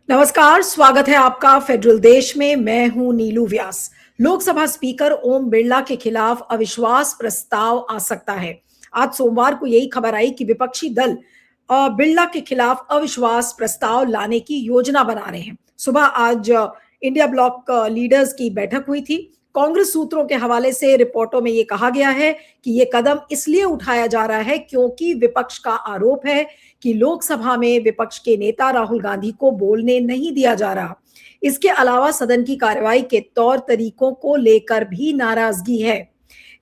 नमस्कार, स्वागत है आपका फेडरल देश में। मैं हूं नीलू व्यास। लोकसभा स्पीकर ओम बिरला के खिलाफ अविश्वास प्रस्ताव आ सकता है। आज सोमवार को यही खबर आई कि विपक्षी दल बिरला के खिलाफ अविश्वास प्रस्ताव लाने की योजना बना रहे हैं। सुबह आज इंडिया ब्लॉक लीडर्स की बैठक हुई थी। कांग्रेस सूत्रों के हवाले से रिपोर्टों में यह कहा गया है कि यह कदम इसलिए उठाया जा रहा है क्योंकि विपक्ष का आरोप है कि लोकसभा में विपक्ष के नेता राहुल गांधी को बोलने नहीं दिया जा रहा। इसके अलावा सदन की कार्रवाई के तौर तरीकों को लेकर भी नाराजगी है।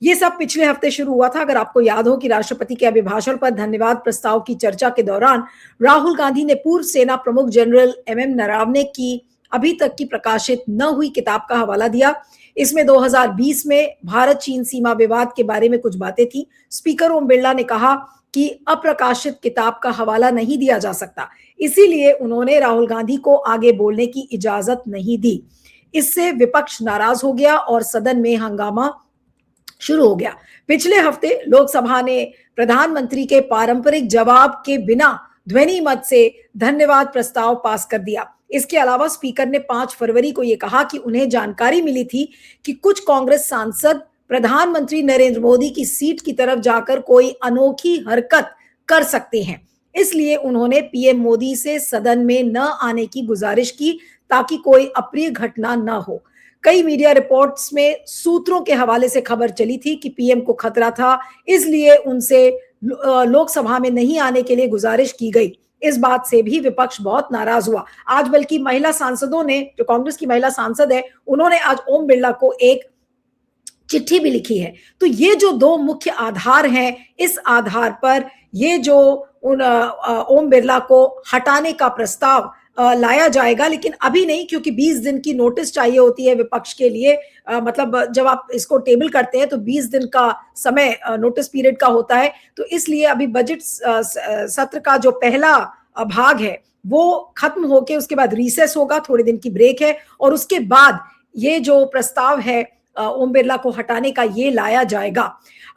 ये सब पिछले हफ्ते शुरू हुआ था। अगर आपको याद हो कि राष्ट्रपति के अभिभाषण पर धन्यवाद प्रस्ताव की चर्चा के दौरान राहुल गांधी ने पूर्व सेना प्रमुख जनरल एम नरावने की अभी तक की प्रकाशित न हुई किताब का हवाला दिया। इसमें 2020 में भारत चीन सीमा विवाद के बारे में कुछ बातें थी। स्पीकर ओम बिरला ने कहा कि अप्रकाशित किताब का हवाला नहीं दिया जा सकता, इसीलिए उन्होंने राहुल गांधी को आगे बोलने की इजाजत नहीं दी। इससे विपक्ष नाराज हो गया और सदन में हंगामा शुरू हो गया। पिछले हफ्ते लोकसभा ने प्रधानमंत्री के पारंपरिक जवाब के बिना ध्वनि मत से धन्यवाद प्रस्ताव पास कर दिया। इसके अलावा स्पीकर ने 5 फरवरी को यह कहा कि उन्हें जानकारी मिली थी कि कुछ कांग्रेस सांसद प्रधानमंत्री नरेंद्र मोदी की सीट की तरफ जाकर कोई अनोखी हरकत कर सकते हैं, इसलिए उन्होंने पीएम मोदी से सदन में न आने की गुजारिश की ताकि कोई अप्रिय घटना न हो। कई मीडिया रिपोर्ट्स में सूत्रों के हवाले से खबर चली थी कि पीएम को खतरा था, इसलिए उनसे लोकसभा में नहीं आने के लिए गुजारिश की गई। इस बात से भी विपक्ष बहुत नाराज हुआ। आज बल्कि महिला सांसदों ने, जो कांग्रेस की महिला सांसद है, उन्होंने आज ओम बिरला को एक चिट्ठी भी लिखी है। तो ये जो 2 मुख्य आधार हैं, इस आधार पर ये जो ओम बिरला को हटाने का प्रस्ताव लाया जाएगा, लेकिन अभी नहीं, क्योंकि 20 दिन की नोटिस चाहिए होती है विपक्ष के लिए। मतलब जब आप इसको टेबल करते हैं तो 20 दिन का समय नोटिस पीरियड का होता है। तो इसलिए अभी बजट सत्र का जो पहला भाग है वो खत्म होके उसके बाद रिसेस होगा, थोड़े दिन की ब्रेक है, और उसके बाद ये जो प्रस्ताव है ओम बिरला को हटाने का, ये लाया जाएगा।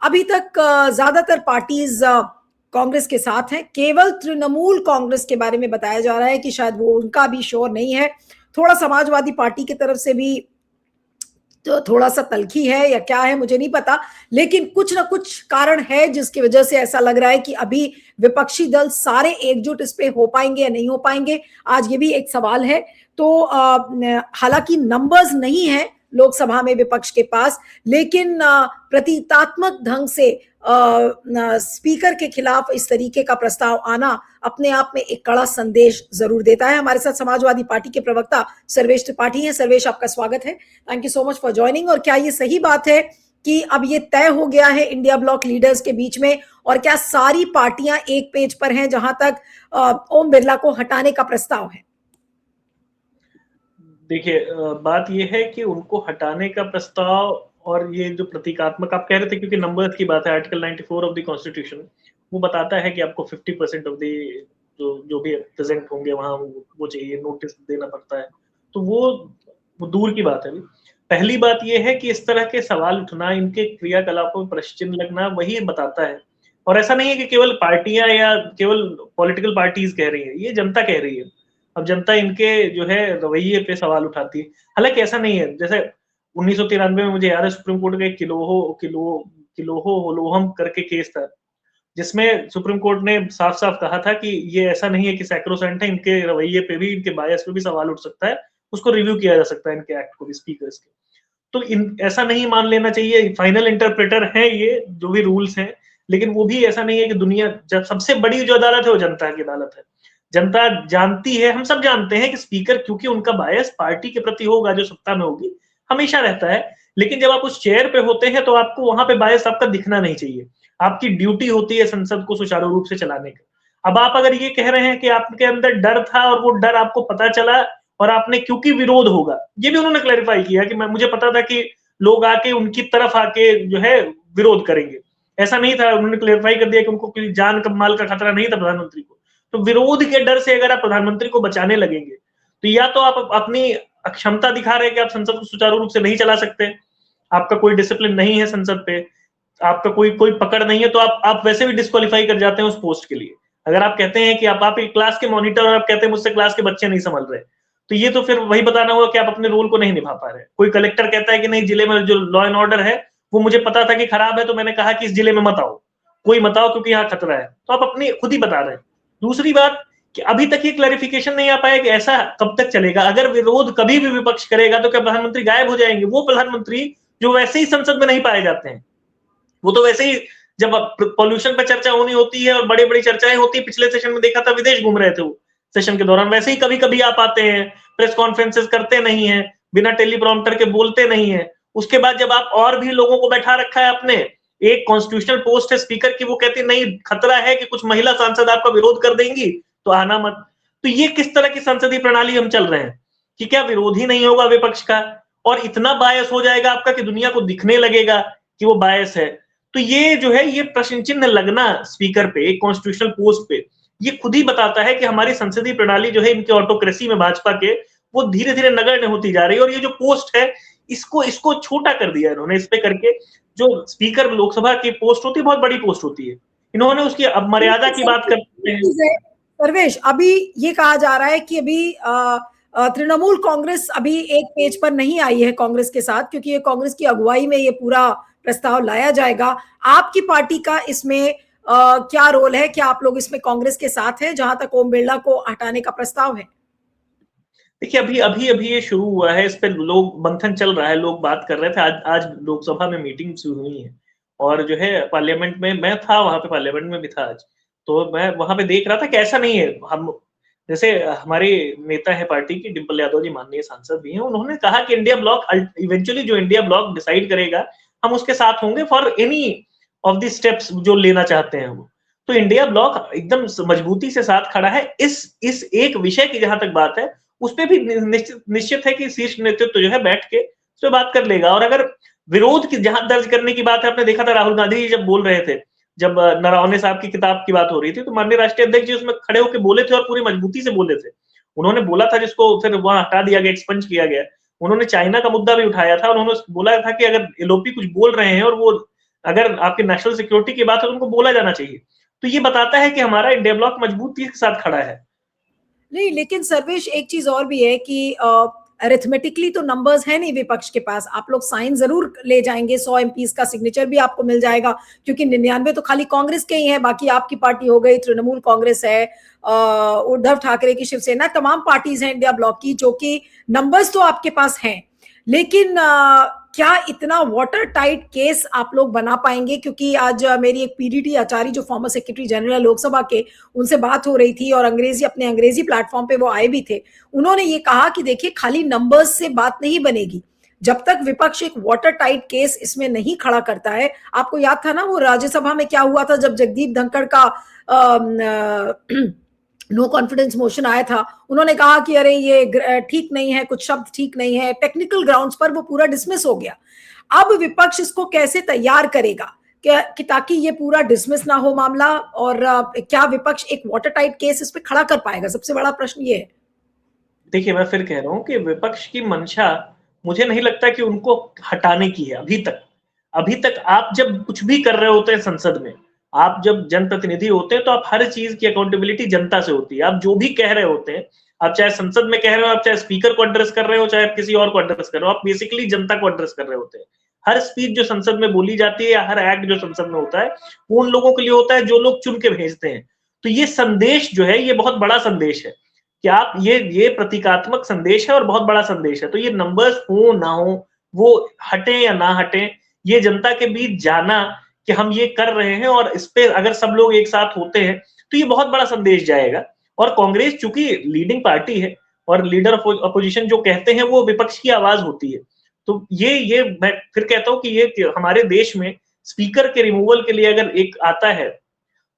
अभी तक ज्यादातर पार्टीज कांग्रेस के साथ हैं। केवल तृणमूल कांग्रेस के बारे में बताया जा रहा है कि शायद वो उनका भी श्योर नहीं है। थोड़ा समाजवादी पार्टी की तरफ से भी तो थोड़ा सा तलखी है या क्या है मुझे नहीं पता, लेकिन कुछ ना कुछ कारण है जिसकी वजह से ऐसा लग रहा है कि अभी विपक्षी दल सारे एकजुट इस पे हो पाएंगे या नहीं हो पाएंगे, आज ये भी एक सवाल है। तो हालांकि नंबर्स नहीं है लोकसभा में विपक्ष के पास, लेकिन प्रतीकात्मक ढंग से स्पीकर के खिलाफ इस तरीके का प्रस्ताव आना अपने आप में एक कड़ा संदेश जरूर देता है। हमारे साथ समाजवादी पार्टी के प्रवक्ता सर्वेश त्रिपाठी हैं। सर्वेश, आपका स्वागत है। Thank you so much for joining. और क्या ये सही बात है कि अब ये तय हो गया है इंडिया ब्लॉक लीडर्स के बीच में, और क्या सारी पार्टियां एक पेज पर हैं जहां तक ओम बिरला को हटाने का प्रस्ताव है? देखिए, बात यह है कि उनको हटाने का प्रस्ताव और ये जो प्रतीकात्मक आप कह रहे थे, क्योंकि नंबर्स की बात है, आर्टिकल 94 ऑफ द कॉन्स्टिट्यूशन वो बताता है कि आपको 50% ऑफ द जो भी प्रेजेंट होंगे वहां वो चाहिए, नोटिस देना पड़ता है। तो वो दूर की बात है। पहली बात यह है कि इस तरह के सवाल उठना, इनके क्रियाकलापों में प्रश्न चिन्ह लगना, वही बताता है। और ऐसा नहीं है कि केवल पार्टियां या केवल पॉलिटिकल पार्टीज कह रही है, ये जनता कह रही है। अब जनता इनके जो है रवैये पे सवाल उठाती है। हालांकि ऐसा नहीं है, जैसे 1993 में मुझे याद है सुप्रीम कोर्ट का एक किलोहो होलोहम करके केस था, जिसमें सुप्रीम कोर्ट ने साफ साफ कहा था कि ये ऐसा नहीं है कि सैक्रोसेंट है, इनके रवैये पे भी, इनके बायस पे भी सवाल उठ सकता है, उसको रिव्यू किया जा सकता है, इनके एक्ट को भी, स्पीकर्स के। तो ऐसा नहीं मान लेना चाहिए, फाइनल इंटरप्रेटर है ये, जो भी रूल्स हैं, लेकिन वो भी ऐसा नहीं है कि दुनिया, जब सबसे बड़ी जो अदालत है वो जनता की अदालत है। जनता जानती है, हम सब जानते हैं कि स्पीकर, क्योंकि उनका बायस पार्टी के प्रति होगा जो सत्ता में होगी, हमेशा रहता है। लेकिन जब आप उस चेयर पे होते हैं तो आपको वहां पे बायस आपका दिखना नहीं चाहिए। आपकी ड्यूटी होती है संसद को सुचारू रूप से चलाने का। अब आप अगर ये कह रहे हैं कि आपके अंदर डर था और वो डर आपको पता चला और आपने, क्योंकि विरोध होगा, ये भी उन्होंने क्लैरिफाई किया कि मुझे पता था कि लोग आके उनकी तरफ आके जो है विरोध करेंगे, ऐसा नहीं था। उन्होंने क्लैरिफाई कर दिया कि उनको कोई जान माल का खतरा नहीं था प्रधानमंत्री को। तो विरोध के डर से अगर आप प्रधानमंत्री को बचाने लगेंगे तो या तो आप अपनी अक्षमता दिखा रहे हैं कि आप संसद को सुचारू रूप से नहीं चला सकते, आपका कोई डिसिप्लिन नहीं है संसद पे, आपका कोई पकड़ नहीं है, तो आप वैसे भी डिस्क्वालीफाई कर जाते हैं उस पोस्ट के लिए। अगर आप कहते हैं कि आप एक क्लास के मॉनिटर और आप कहते हैं मुझसे क्लास के बच्चे नहीं संभल रहे, तो ये तो फिर वही बताना हुआ कि आप अपने रोल को नहीं निभा पा रहे। कोई कलेक्टर कहता है कि नहीं, जिले में जो लॉ एंड ऑर्डर है वो मुझे पता था कि खराब है, तो मैंने कहा कि इस जिले में मत आओ, कोई मत आओ क्योंकि यहाँ खतरा है। तो आप अपनी खुद ही बता रहे हैं। दूसरी बात कि अभी तक ये क्लैरिफिकेशन नहीं आ पाया कि ऐसा कब तक चलेगा। अगर विरोध कभी भी विपक्ष करेगा तो क्या प्रधानमंत्री गायब हो जाएंगे? वो प्रधानमंत्री जो वैसे ही संसद में नहीं पाए जाते हैं, वो तो वैसे ही जब पॉल्यूशन पे चर्चा होनी होती है और बड़ी बड़ी चर्चाएं होती है, पिछले सेशन में देखा था विदेश घूम रहे थे वो सेशन के दौरान, वैसे ही कभी कभी आ पाते हैं, प्रेस कॉन्फ्रेंसेस करते नहीं है, बिना टेलीप्रॉम्प्टर के बोलते नहीं है। उसके बाद जब आप और भी लोगों को बैठा रखा है अपने, एक कॉन्स्टिट्यूशनल पोस्ट है स्पीकर की, वो कहती नहीं खतरा है कि कुछ महिला सांसद आपका विरोध कर देंगी तो आना मत। तो ये किस तरह की संसदीय प्रणाली हम चल रहे हैं कि क्या विरोध ही नहीं होगा विपक्ष का और इतना बायस हो जाएगा आपका कि दुनिया को दिखने लगेगा कि वो बायस है। तो ये जो है, ये प्रश्न चिन्ह लगना स्पीकर पे, एक कॉन्स्टिट्यूशनल पोस्ट पे, ये खुद ही बताता है कि हमारी संसदीय प्रणाली जो है इनके ऑटोक्रेसी में भाजपा के, वो धीरे धीरे नगण्य होती जा रही है। और ये जो पोस्ट है इसको इसको छोटा कर दिया इन्होंने, इस पे करके जो स्पीकर लोकसभा की पोस्ट होती है बहुत बड़ी पोस्ट होती है, इन्होंने उसकी अब मर्यादा की बात करते हैं। सर्वेश, अभी ये कहा जा रहा है कि अभी तृणमूल कांग्रेस अभी एक पेज पर नहीं आई है कांग्रेस के साथ, क्योंकि ये कांग्रेस की अगुवाई में ये पूरा प्रस्ताव लाया जाएगा। आपकी पार्टी का इसमें क्या रोल है? क्या आप लोग इसमें कांग्रेस के साथ हैं जहां तक ओम बिरला को हटाने का प्रस्ताव है? देखिए, अभी अभी अभी ये शुरू हुआ है, इस पे लोग मंथन चल रहा है, लोग बात कर रहे थे। आज आज लोकसभा में मीटिंग शुरू हुई है और जो है पार्लियामेंट में मैं था, वहां पे पार्लियामेंट में भी था आज, तो मैं वहां पे देख रहा था कि ऐसा नहीं है। हम जैसे हमारे नेता है पार्टी की डिम्पल यादव जी, माननीय सांसद भी हैं, उन्होंने कहा कि इंडिया ब्लॉक इवेंचुअली जो इंडिया ब्लॉक डिसाइड करेगा हम उसके साथ होंगे for any of the steps जो लेना चाहते हैं वो। तो इंडिया ब्लॉक एकदम मजबूती से साथ खड़ा है। इस एक विषय की जहां तक बात है, उस पे भी निश्चित है कि शीर्ष नेतृत्व जो है बैठ के उस पर बात कर लेगा। और अगर विरोध की जहां दर्ज करने की बात है, आपने देखा था राहुल गांधी जी जब बोल रहे थे, जब नरवणे साहब की किताब की बात हो रही थी, तो माननीय राष्ट्रीय अध्यक्ष जी उसमें खड़े होकर बोले थे और पूरी मजबूती से बोले थे। उन्होंने बोला था, जिसको फिर वहां हटा दिया गया, एक्सपंज किया गया, उन्होंने चाइना का मुद्दा भी उठाया था। उन्होंने बोला था कि अगर एलओपी कुछ बोल रहे हैं और वो अगर आपकी नेशनल सिक्योरिटी की बात है तो उनको बोला जाना चाहिए। तो ये बताता है कि हमारा इंडिया ब्लॉक मजबूती के साथ खड़ा है। नहीं, लेकिन सर्वेश एक चीज और भी है कि अरिथमेटिकली तो नंबर्स है नहीं विपक्ष के पास। आप लोग साइन जरूर ले जाएंगे, 100 एमपीज का सिग्नेचर भी आपको मिल जाएगा, क्योंकि 99 तो खाली कांग्रेस के ही हैं, बाकी आपकी पार्टी हो गई, तृणमूल कांग्रेस है, उद्धव ठाकरे की शिवसेना, तमाम पार्टीज हैं इंडिया ब्लॉक की, जो कि नंबर्स तो आपके पास हैं। लेकिन क्या इतना वाटर टाइट केस आप लोग बना पाएंगे? क्योंकि आज मेरी एक पीडीटी आचार्य जो फॉर्मर सेक्रेटरी जनरल है लोकसभा के, उनसे बात हो रही थी और अपने अंग्रेजी प्लेटफॉर्म पे वो आए भी थे। उन्होंने ये कहा कि देखिए, खाली नंबर्स से बात नहीं बनेगी, जब तक विपक्ष एक वाटर टाइट केस इसमें नहीं खड़ा करता है। आपको याद था ना वो राज्यसभा में क्या हुआ था जब जगदीप धनखड़ का नो कॉन्फिडेंस मोशन आया था। उन्होंने कहा कि अरे ये ठीक नहीं है, कुछ शब्द ठीक नहीं है, टेक्निकल ग्राउंड्स पर वो पूरा डिसमिस हो गया। अब विपक्ष इसको कैसे तैयार करेगा कि ताकि ये पूरा डिसमिस ना हो मामला, और क्या विपक्ष एक वाटर टाइट केस इस पे खड़ा कर पाएगा? सबसे बड़ा प्रश्न ये है। देखिए, मैं फिर कह रहा हूँ कि विपक्ष की मंशा मुझे नहीं लगता कि उनको हटाने की है अभी तक। अभी तक आप जब कुछ भी कर रहे होते हैं संसद में, आप जब जनप्रतिनिधि होते हैं, तो आप हर चीज की अकाउंटेबिलिटी जनता से होती है। आप जो भी कह रहे होते हैं, आप चाहे संसद में कह रहे हो, आप चाहे स्पीकर को एड्रेस कर रहे हो, चाहे आप किसी और को एड्रेस कर रहे हो, आप बेसिकली जनता को एड्रेस कर रहे होते हैं। हर स्पीच जो संसद में बोली जाती है या हर एक्ट जो संसद में होता है, वो उन लोगों के लिए होता है जो लोग चुन के भेजते हैं। तो ये संदेश जो है, ये बहुत बड़ा संदेश है कि आप ये प्रतीकात्मक संदेश है और बहुत बड़ा संदेश है। तो ये नंबर्स हो ना हो, वो हटे या ना हटे, ये जनता के बीच जाना कि हम ये कर रहे हैं और इस पे अगर सब लोग एक साथ होते हैं तो ये बहुत बड़ा संदेश जाएगा। और कांग्रेस चूंकि लीडिंग पार्टी है और लीडर ऑफ अपोजिशन जो कहते हैं वो विपक्ष की आवाज होती है, तो ये मैं फिर कहता हूँ कि ये हमारे देश में स्पीकर के रिमूवल के लिए अगर एक आता है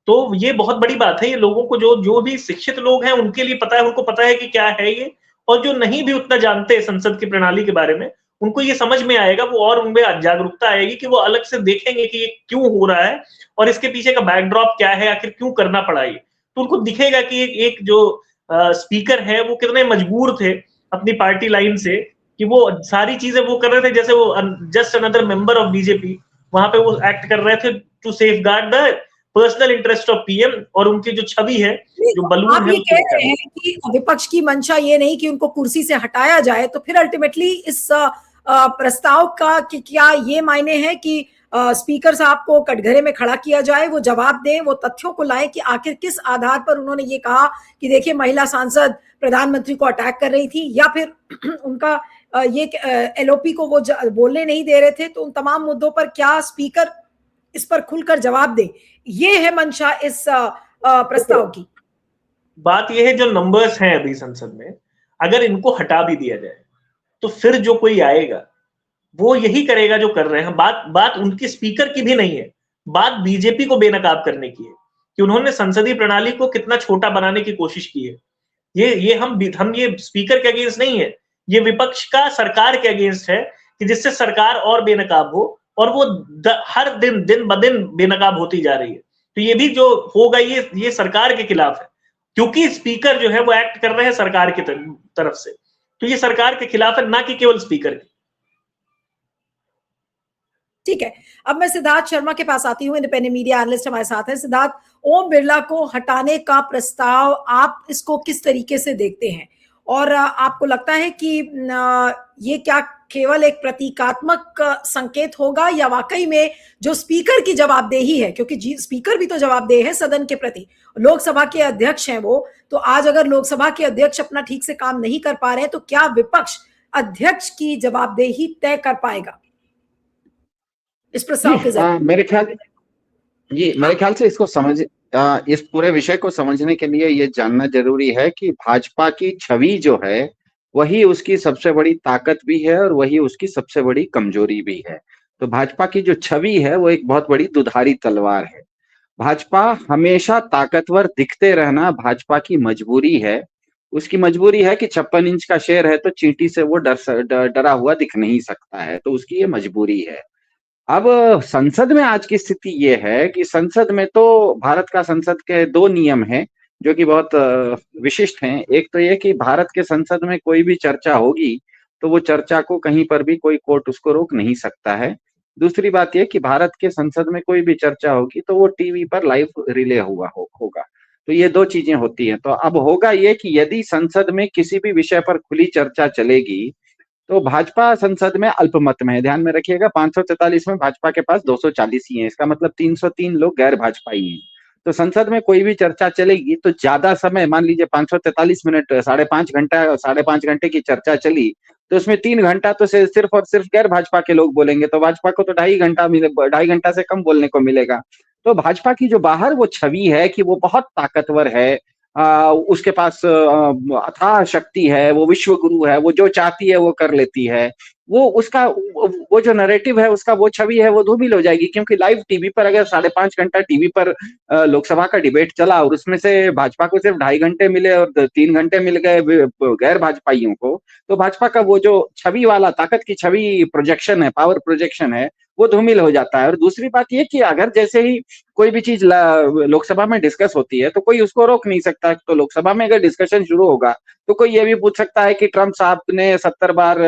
तो ये बहुत बड़ी बात है। ये लोगों को जो जो भी शिक्षित लोग हैं उनके लिए पता है, उनको पता है कि क्या है ये, और जो नहीं भी उतना जानते संसद की प्रणाली के बारे में, उनको ये समझ में आएगा वो, और उनमें जागरूकता आएगी कि वो अलग से देखेंगे कि ये क्यों हो रहा है और इसके पीछे का बैकड्रॉप क्या है, आखिर क्यों करना पड़ा ये। तो उनको दिखेगा कि एक जो स्पीकर है वो कितने मजबूर थे अपनी पार्टी लाइन से, कि वो सारी चीजें वो कर रहे थे जैसे वो just another member of BJP, वहां पे वो एक्ट कर रहे थे to safeguard the personal interest of PM और उनकी जो छवि है, जो बलून आप है, ये उसको कह दिखाने। रहे हैं कि विपक्ष की मंशा ये नहीं कि उनको कुर्सी से हटाया जाए, तो फिर अल्टीमेटली इस प्रस्ताव का कि क्या ये मायने है कि स्पीकर साहब को कटघरे में खड़ा किया जाए, वो जवाब दें, वो तथ्यों को लाएं कि आखिर किस आधार पर उन्होंने ये कहा कि देखिए महिला सांसद प्रधानमंत्री को अटैक कर रही थी, या फिर उनका ये एलओपी को वो बोलने नहीं दे रहे थे। तो उन तमाम मुद्दों पर क्या स्पीकर इस पर खुलकर जवाब दे, ये है मंशा इस प्रस्ताव की। बात यह है, जो नंबर्स हैं अभी संसद में, अगर इनको हटा भी दिया जाए तो फिर जो कोई आएगा वो यही करेगा जो कर रहे हैं। बात बात उनकी स्पीकर की भी नहीं है, बात बीजेपी को बेनकाब करने की है कि उन्होंने संसदीय प्रणाली को कितना छोटा बनाने की कोशिश की है। ये हम ये स्पीकर के अगेंस्ट नहीं है, ये विपक्ष का सरकार के अगेंस्ट है कि जिससे सरकार और बेनकाब हो, और वो हर दिन दिन ब दिन बेनकाब होती जा रही है। तो ये भी जो होगा, ये सरकार के खिलाफ है, क्योंकि स्पीकर जो है वो एक्ट कर रहे हैं सरकार की तरफ से। तो ये सरकार के खिलाफ है, ना कि केवल स्पीकर की। ठीक है, अब मैं सिद्धार्थ शर्मा के पास आती हूँ, इंडिपेंडेंट मीडिया एनालिस्ट हमारे साथ हैं। सिद्धार्थ, ओम बिरला को हटाने का प्रस्ताव आप इसको किस तरीके से देखते हैं, और आपको लगता है कि ये क्या केवल एक प्रतीकात्मक संकेत होगा, या वाकई में जो स्पीकर की जवाबदेही है, क्योंकि स्पीकर भी तो जवाबदेह है सदन के प्रति, लोकसभा के अध्यक्ष हैं वो, तो आज अगर लोकसभा के अध्यक्ष अपना ठीक से काम नहीं कर पा रहे हैं, तो क्या विपक्ष अध्यक्ष की जवाबदेही तय कर पाएगा इस प्रस्ताव के जरिए? मेरे ख्याल से इसको इस पूरे विषय को समझने के लिए ये जानना जरूरी है कि भाजपा की छवि जो है वही उसकी सबसे बड़ी ताकत भी है और वही उसकी सबसे बड़ी कमजोरी भी है। तो भाजपा की जो छवि है वो एक बहुत बड़ी दुधारी तलवार है। भाजपा हमेशा ताकतवर दिखते रहना भाजपा की मजबूरी है। उसकी मजबूरी है कि 56 इंच का शेर है तो चींटी से वो डरा हुआ दिख नहीं सकता है, तो उसकी ये मजबूरी है। अब संसद में आज की स्थिति ये है कि संसद में तो भारत का संसद के दो नियम हैं जो कि बहुत विशिष्ट हैं। एक तो ये कि भारत के संसद में कोई भी चर्चा होगी तो वो चर्चा को कहीं पर भी कोई कोर्ट उसको रोक नहीं सकता है। दूसरी बात ये कि भारत के संसद में कोई भी चर्चा होगी तो वो टीवी पर लाइव रिले होगा। तो ये दो चीजें होती हैं। तो अब होगा ये कि यदि संसद में किसी भी विषय पर खुली चर्चा चलेगी तो भाजपा संसद में अल्पमत में है। ध्यान में रखिएगा, 543 में भाजपा के पास 240 ही है, इसका मतलब 303 लोग गैर भाजपाई हैं। तो संसद में कोई भी चर्चा चलेगी तो ज्यादा समय, मान लीजिए 543 मिनट, 5.5 घंटे की चर्चा चली, तो उसमें 3 घंटा तो सिर्फ और सिर्फ गैर भाजपा के लोग बोलेंगे, तो भाजपा को तो 2.5 घंटा से कम बोलने को मिलेगा। तो भाजपा की जो बाहर वो छवि है कि वो बहुत ताकतवर है, उसके पास अथाह शक्ति है, वो विश्व गुरु है, वो जो चाहती है वो कर लेती है, वो जो नैरेटिव है उसका, वो छवि है, वो धूमिल हो जाएगी। क्योंकि लाइव टीवी पर अगर 5.5 घंटा टीवी पर लोकसभा का डिबेट चला और उसमें से भाजपा को सिर्फ 2.5 घंटे मिले और 3 घंटे मिल गए गैर भाजपाइयों को, तो भाजपा का वो जो छवि वाला, ताकत की छवि प्रोजेक्शन है, पावर प्रोजेक्शन है, वो धूमिल हो जाता है। और दूसरी बात ये कि अगर जैसे ही कोई भी चीज लोकसभा में डिस्कस होती है तो कोई उसको रोक नहीं सकता। तो लोकसभा में अगर डिस्कशन शुरू होगा तो कोई ये भी पूछ सकता है कि ट्रम्प साहब ने 70 बार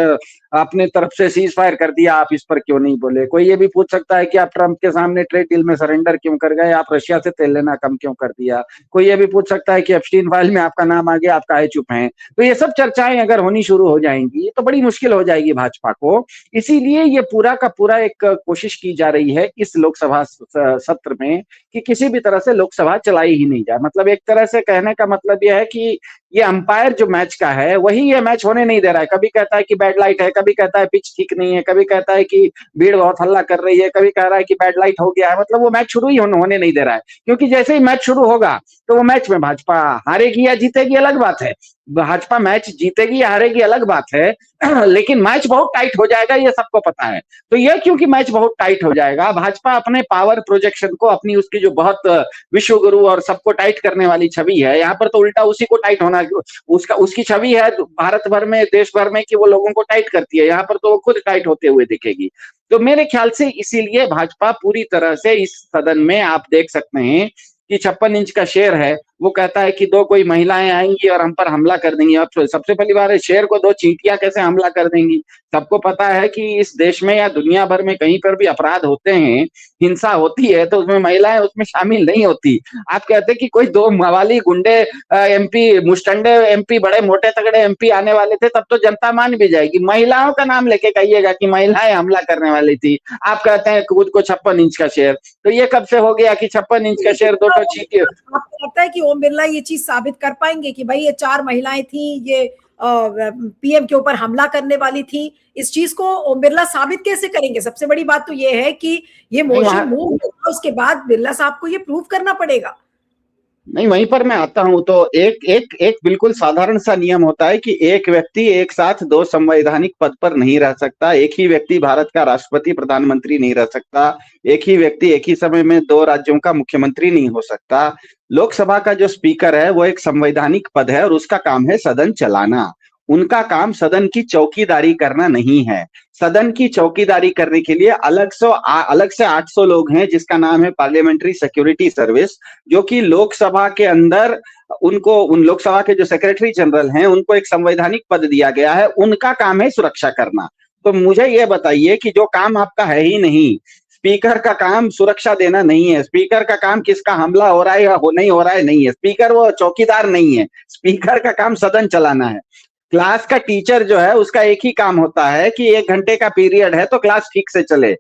अपने तरफ से सीज फायर कर दिया, आप इस पर क्यों नहीं बोले। कोई ये भी पूछ सकता है कि आप ट्रम्प के सामने ट्रेड डील में सरेंडर क्यों कर गए, आप रशिया से तेल लेना कम क्यों कर दिया। कोई ये भी पूछ सकता है कि एप्स्टीन फाइल में आपका नाम आ गया, आप काहे चुप हैं। तो ये सब चर्चाएं अगर होनी शुरू हो जाएंगी तो बड़ी मुश्किल हो जाएगी भाजपा को। इसीलिए ये पूरा का पूरा एक कोशिश की जा रही है इस लोकसभा सत्र में कि किसी भी तरह से लोकसभा चलाई ही नहीं जाए। मतलब एक तरह से कहने का मतलब यह है कि ये अंपायर जो मैच का है वही ये मैच होने नहीं दे रहा है। कभी कहता है कि बैड लाइट है, कभी कहता है पिच ठीक नहीं है, कभी कहता है कि भीड़ बहुत हल्ला कर रही है, कभी कह रहा है कि बैड लाइट हो गया है। मतलब वो मैच शुरू ही होने नहीं दे रहा है, क्योंकि जैसे ही मैच शुरू होगा तो वो मैच में भाजपा हारेगी या जीतेगी अलग बात है, भाजपा मैच जीतेगी या हारेगी अलग बात है, लेकिन मैच बहुत टाइट हो जाएगा, ये सबको पता है। तो ये क्योंकि मैच बहुत टाइट हो जाएगा, भाजपा अपने पावर प्रोजेक्शन को, अपनी उसकी जो बहुत विश्व गुरु और सबको टाइट करने वाली छवि है, यहाँ पर तो उल्टा उसी को टाइट होना, उसकी छवि है भारत भर में, देश भर में, कि वो लोगों को टाइट करती है, यहाँ पर तो वो खुद टाइट होते हुए दिखेगी। तो मेरे ख्याल से इसीलिए भाजपा पूरी तरह से इस सदन में, आप देख सकते हैं कि 56 इंच का शेर है, वो कहता है कि दो कोई महिलाएं आएंगी और हम पर हमला कर देंगी। अब सबसे पहली बार है, शेर को दो चींटियां कैसे हमला कर देंगी? सबको पता है कि इस देश में या दुनिया भर में कहीं पर भी अपराध होते हैं, हिंसा होती है, तो उसमें महिलाएं उसमें शामिल नहीं होती। आप कहते हैं कि कोई दो मवाली गुंडे एमपी, मुस्टंडे एमपी, बड़े मोटे तगड़े एमपी आने वाले थे, तब तो जनता मान भी जाएगी। महिलाओं का नाम लेके कहिएगा कि महिलाएं हमला करने वाली थी, आप कहते हैं खुद को 56 इंच का शेर। तो ये कब से हो गया कि 56 इंच का शेर दो तो चींटियां? आपको लगता है कि ओम बिरला ये चीज साबित कर पाएंगे कि भाई ये 4 महिलाएं थी, ये पीएम के ऊपर हमला करने वाली थी? इस चीज को ओम बिरला साबित कैसे करेंगे? सबसे बड़ी बात तो ये है कि ये मोशन मूव होगा, उसके बाद बिरला साहब को ये प्रूव करना पड़ेगा। नहीं, वहीं पर मैं आता हूं। तो एक एक एक बिल्कुल साधारण सा नियम होता है कि एक व्यक्ति एक साथ दो संवैधानिक पद पर नहीं रह सकता। एक ही व्यक्ति भारत का राष्ट्रपति, प्रधानमंत्री नहीं रह सकता। एक ही व्यक्ति एक ही समय में दो राज्यों का मुख्यमंत्री नहीं हो सकता। लोकसभा का जो स्पीकर है वो एक संवैधानिक पद है और उसका काम है सदन चलाना। उनका काम सदन की चौकीदारी करना नहीं है। सदन की चौकीदारी करने के लिए अलग से 800 लोग हैं, जिसका नाम है पार्लियामेंट्री सिक्योरिटी सर्विस, जो कि लोकसभा के अंदर उन लोकसभा के जो सेक्रेटरी जनरल हैं उनको एक संवैधानिक पद दिया गया है। उनका काम है सुरक्षा करना। तो मुझे ये बताइए कि जो काम आपका है ही नहीं, स्पीकर का काम सुरक्षा देना नहीं है। स्पीकर का काम किसका हमला हो रहा है या नहीं हो रहा है नहीं है। स्पीकर वो चौकीदार नहीं है। स्पीकर का काम सदन चलाना है। क्लास का टीचर जो है उसका एक ही काम होता है कि 1 घंटे का पीरियड है तो क्लास ठीक से चले।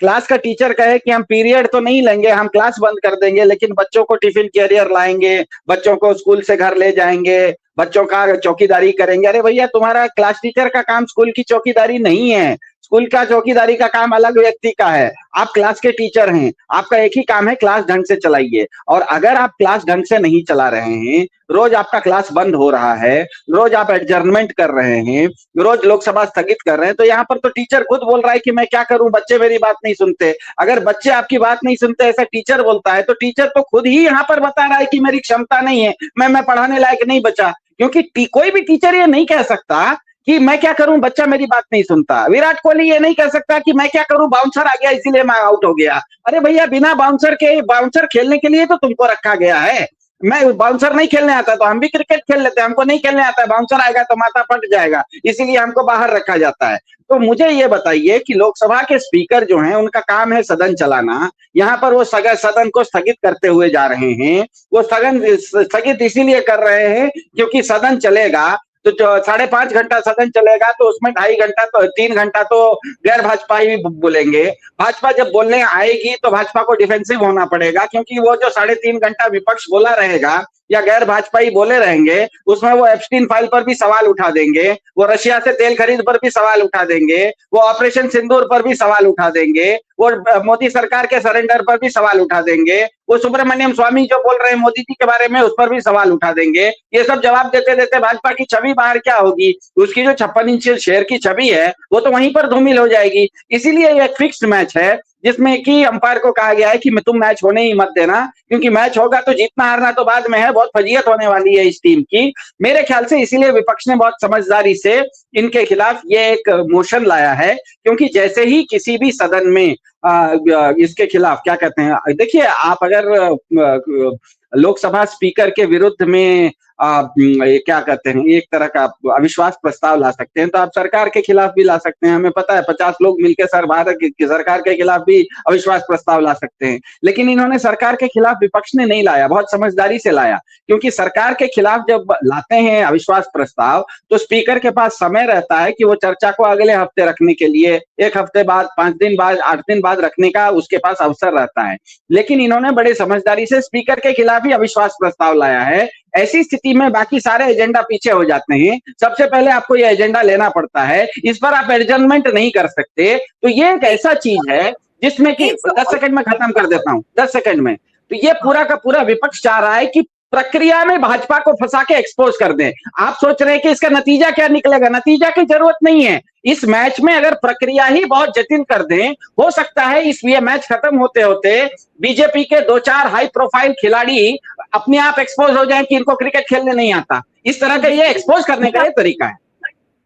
क्लास का टीचर कहे कि हम पीरियड तो नहीं लेंगे, हम क्लास बंद कर देंगे, लेकिन बच्चों को टिफिन कैरियर लाएंगे, बच्चों को स्कूल से घर ले जाएंगे, बच्चों का चौकीदारी करेंगे। अरे भैया, तुम्हारा क्लास टीचर का काम स्कूल की चौकीदारी नहीं है। स्कूल का चौकीदारी का काम अलग व्यक्ति का है। आप क्लास के टीचर हैं, आपका एक ही काम है क्लास ढंग से चलाइए। और अगर आप क्लास ढंग से नहीं चला रहे हैं, रोज आपका क्लास बंद हो रहा है, रोज आप एडजर्नमेंट कर रहे हैं, रोज लोकसभा स्थगित कर रहे हैं, तो यहाँ पर तो टीचर खुद बोल रहा है कि मैं क्या करूं, बच्चे मेरी बात नहीं सुनते। अगर बच्चे आपकी बात नहीं सुनते ऐसा टीचर बोलता है, तो टीचर तो खुद ही यहाँ पर बता रहा है कि मेरी क्षमता नहीं है, मैं पढ़ाने लायक नहीं बचा। क्योंकि कोई भी टीचर ये नहीं कह सकता कि मैं क्या करूं, बच्चा मेरी बात नहीं सुनता। विराट कोहली ये नहीं कह सकता कि मैं क्या करूं, बाउंसर आ गया इसीलिए मैं आउट हो गया। अरे भैया, बिना बाउंसर खेलने के लिए तो तुमको रखा गया है। मैं बाउंसर नहीं खेलने आता तो हम भी क्रिकेट खेल लेते हैं। हमको नहीं खेलने आता है, बाउंसर आएगा तो माथा फट जाएगा, इसीलिए हमको बाहर रखा जाता है। तो मुझे ये बताइए कि लोकसभा के स्पीकर जो हैं उनका काम है सदन चलाना। यहाँ पर वो सदन को स्थगित करते हुए जा रहे हैं। वो सदन स्थगित इसीलिए कर रहे हैं क्योंकि सदन चलेगा तो 5.5 घंटा सदन चलेगा, तो उसमें 2.5 घंटा तो 3 घंटा तो गैर भाजपाई भी बोलेंगे। भाजपा जब बोलने आएगी तो भाजपा को डिफेंसिव होना पड़ेगा, क्योंकि वो जो 3.5 घंटा विपक्ष बोला रहेगा या गैर भाजपाई बोले रहेंगे, उसमें वो एप्स्टीन फाइल पर भी सवाल उठा देंगे, वो रशिया से तेल खरीद पर भी सवाल उठा देंगे, वो ऑपरेशन सिंदूर पर भी सवाल उठा देंगे, वो मोदी सरकार के सरेंडर पर भी सवाल उठा देंगे, वो सुब्रमण्यम स्वामी जो बोल रहे हैं मोदी जी के बारे में उस पर भी सवाल उठा देंगे। ये सब जवाब देते देते भाजपा की छवि बाहर क्या होगी? उसकी जो 56 इंच शेर की छवि है वो तो वहीं पर धूमिल हो जाएगी। इसीलिए ये एक फिक्स्ड मैच है जिसमें कि अंपायर को कहा गया है कि तुम मैच होने ही मत देना, क्योंकि मैच होगा तो जीतना हारना तो बाद में है, बहुत फजीयत होने वाली है इस टीम की। मेरे ख्याल से इसीलिए विपक्ष ने बहुत समझदारी से इनके खिलाफ ये एक मोशन लाया है, क्योंकि जैसे ही किसी भी सदन में इसके खिलाफ क्या कहते हैं, देखिए आप अगर लोकसभा स्पीकर के विरुद्ध में क्या कहते हैं एक तरह का अविश्वास प्रस्ताव ला सकते हैं, तो आप सरकार के खिलाफ भी ला सकते हैं। हमें पता है 50 लोग मिलकर भारत की सरकार के खिलाफ भी अविश्वास प्रस्ताव ला सकते हैं। लेकिन इन्होंने सरकार के खिलाफ, विपक्ष ने नहीं लाया, बहुत समझदारी से लाया। क्योंकि सरकार के खिलाफ जब लाते हैं अविश्वास प्रस्ताव तो स्पीकर के पास समय रहता है कि वो चर्चा को अगले हफ्ते रखने के लिए, 1 हफ्ते बाद, 5 दिन बाद, 8 दिन बाद रखने का उसके पास अवसर रहता है। लेकिन इन्होंने बड़े समझदारी से स्पीकर के खिलाफ ही अविश्वास प्रस्ताव लाया है। ऐसी स्थिति में बाकी सारे एजेंडा पीछे हो जाते हैं। सबसे पहले आपको ये एजेंडा लेना पड़ता है, इस पर आप एडजर्नमेंट नहीं कर सकते। तो ये एक ऐसा चीज है जिसमें कि 10 सेकंड में खत्म कर देता हूं, 10 सेकंड में। तो ये पूरा का पूरा विपक्ष चाह रहा है कि प्रक्रिया में भाजपा को फंसा के एक्सपोज कर दें। आप सोच रहे हैं कि इसका नतीजा क्या निकलेगा? नतीजा की जरूरत नहीं है। इस मैच में अगर प्रक्रिया ही बहुत जटिल कर दें, हो सकता है इस ये मैच खत्म होते होते बीजेपी के 2-4 हाई प्रोफाइल खिलाड़ी अपने आप एक्सपोज हो जाएं कि इनको क्रिकेट खेलने नहीं आता। इस तरह का ये एक्सपोज करने का ये तरीका है।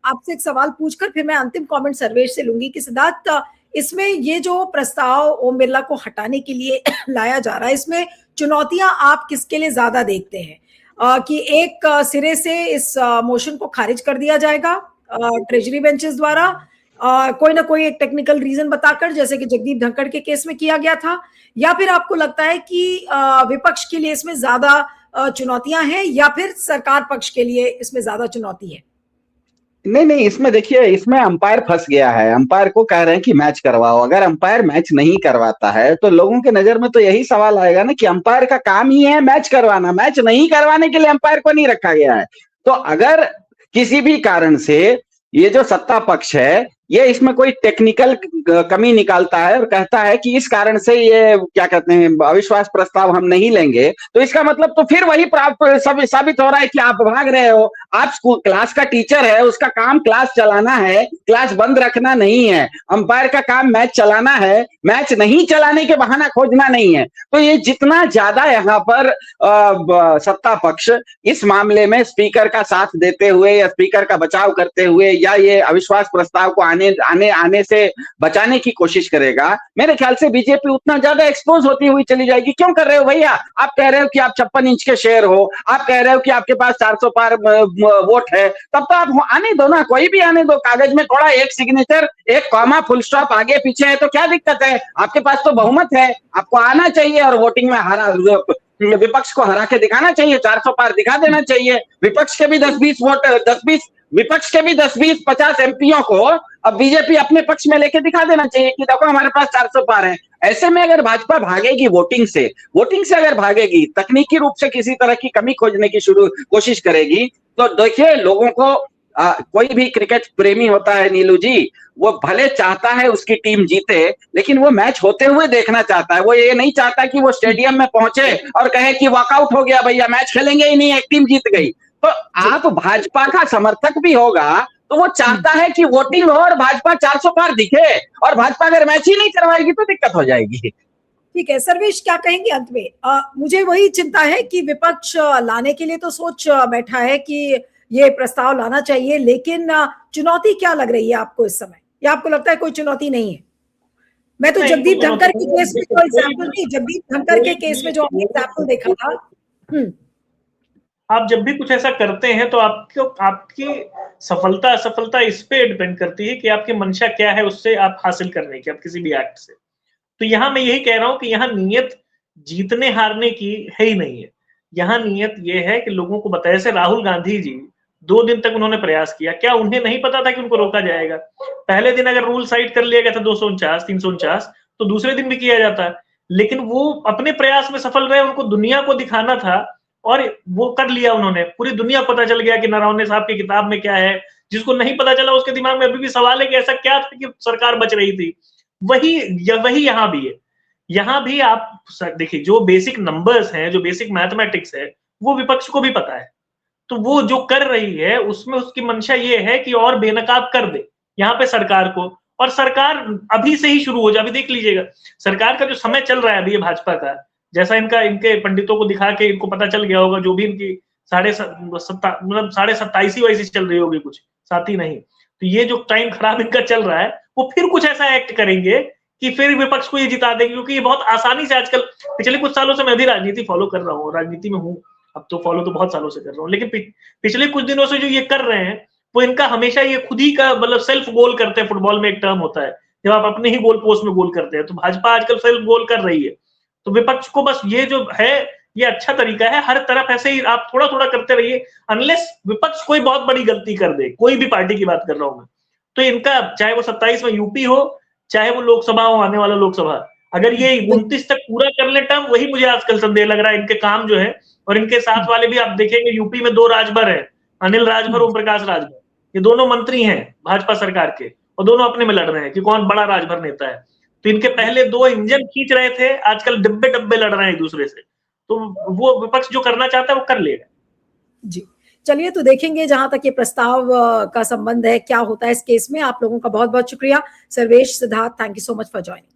आपसे एक सवाल पूछकर फिर मैं अंतिम कमेंट सर्वेश से लूंगी कि सिद्धार्थ, इसमें ये जो प्रस्ताव ओम बिरला को हटाने के लिए लाया जा रहा है, इसमें चुनौतियां आप किसके लिए ज्यादा देखते हैं? कि एक सिरे से इस मोशन को खारिज कर दिया जाएगा ट्रेजरी बेंचेस द्वारा, कोई ना कोई एक टेक्निकल रीजन बताकर, जैसे कि जगदीप धनखड़ के केस में किया गया था, या फिर आपको लगता है कि विपक्ष के लिए इसमें ज्यादा चुनौतियां हैं, या फिर सरकार पक्ष के लिए इसमें ज्यादा चुनौती है? नहीं, इसमें देखिए, इसमें अंपायर फंस गया है। अंपायर को कह रहे हैं कि मैच करवाओ। अगर अंपायर मैच नहीं करवाता है तो लोगों के नजर में तो यही सवाल आएगा ना कि अंपायर का काम ही है मैच करवाना। मैच नहीं करवाने के लिए अंपायर को नहीं रखा गया है। तो अगर किसी भी कारण से ये जो सत्ता पक्ष है ये इसमें कोई टेक्निकल कमी निकालता है और कहता है कि इस कारण से ये क्या कहते हैं अविश्वास प्रस्ताव हम नहीं लेंगे, तो इसका मतलब तो फिर वही साबित हो रहा है कि आप भाग रहे हो। आप स्कूल क्लास का टीचर है, उसका काम क्लास चलाना है, क्लास बंद रखना नहीं है। अंपायर का काम मैच चलाना है, मैच नहीं चलाने के बहाना खोजना नहीं है। तो ये जितना ज्यादा यहाँ पर सत्ता पक्ष इस मामले में स्पीकर का साथ देते हुए या स्पीकर का बचाव करते हुए या ये अविश्वास प्रस्ताव को आने से बचाने की कोशिश करेगा, मेरे ख्याल से बीजेपी उतना ज्यादा एक्सपोज होती हुई चली जाएगी। क्यों कर रहे हो भैया? आप कह रहे हो कि आप 56 इंच के शेर हो, आप कह रहे हो कि आपके पास 400 पार वोट है, तब तो आप आने दो ना, कोई भी आने दो। कागज में थोड़ा एक सिग्नेचर, एक कॉमा, फुल स्टॉप आगे पीछे है तो क्या दिक्कत है? आपके पास तो बहुमत है, आपको आना चाहिए और वोटिंग में विपक्ष को हरा के दिखाना चाहिए, 400 पार दिखा देना चाहिए। विपक्ष के भी 10-20 वोट, 10-20 विपक्ष के भी 10-20-50 एमपीओ को अब बीजेपी अपने पक्ष में लेके दिखा देना चाहिए कि देखो हमारे पास 400 पार है। ऐसे में अगर भाजपा भागेगी वोटिंग से अगर भागेगी, तकनीकी रूप से किसी तरह की कमी खोजने की कोशिश करेगी, तो देखिए लोगों को कोई भी क्रिकेट प्रेमी होता है नीलू जी, वो भले चाहता है उसकी टीम जीते, लेकिन वो मैच होते हुए देखना चाहता है। वो ये नहीं चाहता कि वो स्टेडियम में पहुंचे और कहे कि वॉकआउट हो गया भैया, मैच खेलेंगे ही नहीं, एक टीम जीत गई। तो आप भाजपा का समर्थक भी होगा तो वो चाहता है कि वोटिंग हो और भाजपा 400 पार दिखे, और भाजपा अगर मैच ही नहीं करवाएगी तो दिक्कत हो जाएगी। ठीक है, सर्वेश क्या कहेंगे अंत में? मुझे वही चिंता है कि विपक्ष लाने के लिए तो सोच बैठा है कि ये प्रस्ताव लाना चाहिए, लेकिन चुनौती क्या लग रही है आपको इस समय, या आपको लगता है कोई चुनौती नहीं है? मैं तो जगदीप धनखड़ के केस में जो एग्जाम्पल दी, जगदीप धनखड़ के केस में जो हमने एग्जाम्पल देखा था, आप जब भी कुछ ऐसा करते हैं तो आपकी सफलता असफलता इस पे डिपेंड करती है कि आपकी मंशा क्या है उससे आप हासिल करने की, आप किसी भी एक्ट से। तो यहाँ मैं यही कह रहा हूं कि यहाँ नीयत जीतने हारने की है ही नहीं है। यहाँ नीयत ये है कि लोगों को बताया, जैसे राहुल गांधी जी 2 दिन तक उन्होंने प्रयास किया, क्या उन्हें नहीं पता था कि उनको रोका जाएगा? पहले दिन अगर रूल साइड कर लिया गया था 249, 349, तो दूसरे दिन भी किया जाता, लेकिन वो अपने प्रयास में सफल रहे। उनको दुनिया को दिखाना था और वो कर लिया उन्होंने। पूरी दुनिया को पता चल गया कि नरवणे साहब की किताब में क्या है। जिसको नहीं पता चला उसके दिमाग में अभी भी सवाल है कि ऐसा क्या था कि सरकार बच रही थी। वही यहाँ भी है। यहाँ भी आप देखिए, जो बेसिक नंबर्स हैं, जो बेसिक मैथमेटिक्स है, वो विपक्ष को भी पता है। तो वो जो कर रही है उसमें उसकी मंशा ये है कि और बेनकाब कर दे यहाँ पे सरकार को, और सरकार अभी से ही शुरू हो जाए। अभी देख लीजिएगा सरकार का जो समय चल रहा है अभी भाजपा का, जैसा इनके पंडितों को दिखा के इनको पता चल गया होगा, जो भी इनकी 27.5 वैसी चल रही होगी, कुछ 7 ही नहीं। तो ये जो टाइम खराब इनका चल रहा है, वो फिर कुछ ऐसा एक्ट करेंगे कि फिर विपक्ष को ये जिता देंगे, क्योंकि ये बहुत आसानी से आजकल, पिछले कुछ सालों से मैं भी राजनीति फॉलो कर रहा हूँ, राजनीति में हूँ अब तो, फॉलो तो बहुत सालों से कर रहा हूँ, लेकिन पिछले कुछ दिनों से जो ये कर रहे हैं वो इनका हमेशा ये खुद ही का मतलब सेल्फ गोल करते हैं। फुटबॉल में एक टर्म होता है जब आप अपने ही गोल पोस्ट में गोल करते हैं, तो भाजपा आजकल सेल्फ गोल कर रही है। तो विपक्ष को बस ये जो है ये अच्छा तरीका है, हर तरफ ऐसे ही आप थोड़ा थोड़ा करते रहिए, अनलेस विपक्ष कोई बहुत बड़ी गलती कर दे, कोई भी पार्टी की बात कर रहा हूं मैं, तो इनका चाहे वो 27 में यूपी हो, चाहे वो लोकसभा हो, आने वाला लोकसभा, अगर ये 29 तक पूरा कर ले टर्म, वही मुझे आजकल संदेह लग रहा है इनके काम जो है। और इनके साथ वाले भी आप देखेंगे, यूपी में 2 राजभर है, अनिल राजभर, ओम प्रकाश राजभर, ये दोनों मंत्री हैं भाजपा सरकार के, और दोनों अपने में लड़ रहे हैं कि कौन बड़ा राजभर नेता है। तो इनके पहले 2 इंजन खींच रहे थे, आजकल डब्बे डब्बे लड़ रहे हैं एक दूसरे से। तो वो विपक्ष जो करना चाहता है वो कर लेगा। जी, चलिए, तो देखेंगे जहां तक ये प्रस्ताव का संबंध है क्या होता है इस केस में। आप लोगों का बहुत बहुत शुक्रिया। Sarvesh, Siddharth, thank you so much for joining.